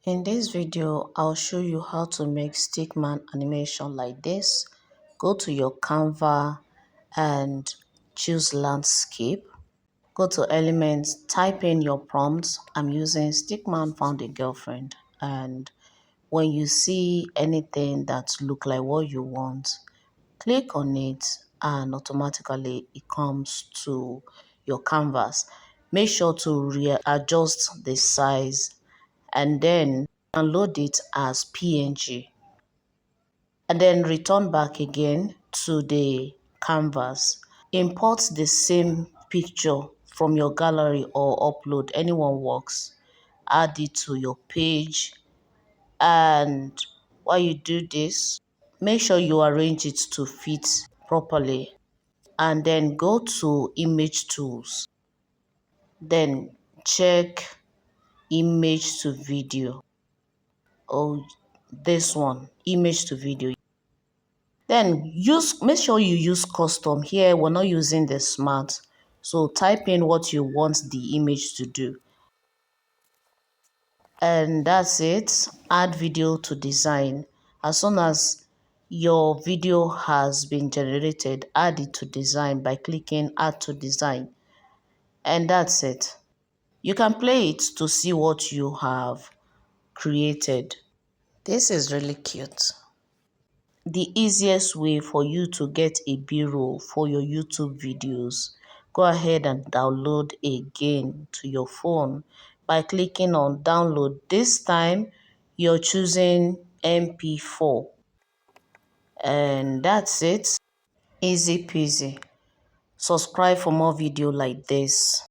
In this video, I'll show you how to make Stickman animation like this. Go to your Canva and choose landscape. Go to elements, type in your prompts. I'm using Stickman found a girlfriend. And when you see anything that look like what you want, click on it and automatically it comes to your canvas. Make sure to readjust the size and then download it as PNG and then return back again to the canvas. Import the same picture from your gallery or upload, anyone works. Add it to your page, and while you do this, make sure you arrange it to fit properly and then go to image tools. Then check image to video. Oh, this one, image to video. Then make sure you use custom. Here we're not using the smart, so type in what you want the image to do, and that's it. Add video to design. As soon as your video has been generated, add it to design by clicking add to design, and that's it. You can play it to see what you have created. This is really cute. The easiest way for you to get a B-roll for your YouTube videos, go ahead and download again to your phone by clicking on download. This time you're choosing MP4, and that's it. Easy peasy. Subscribe for more video like this.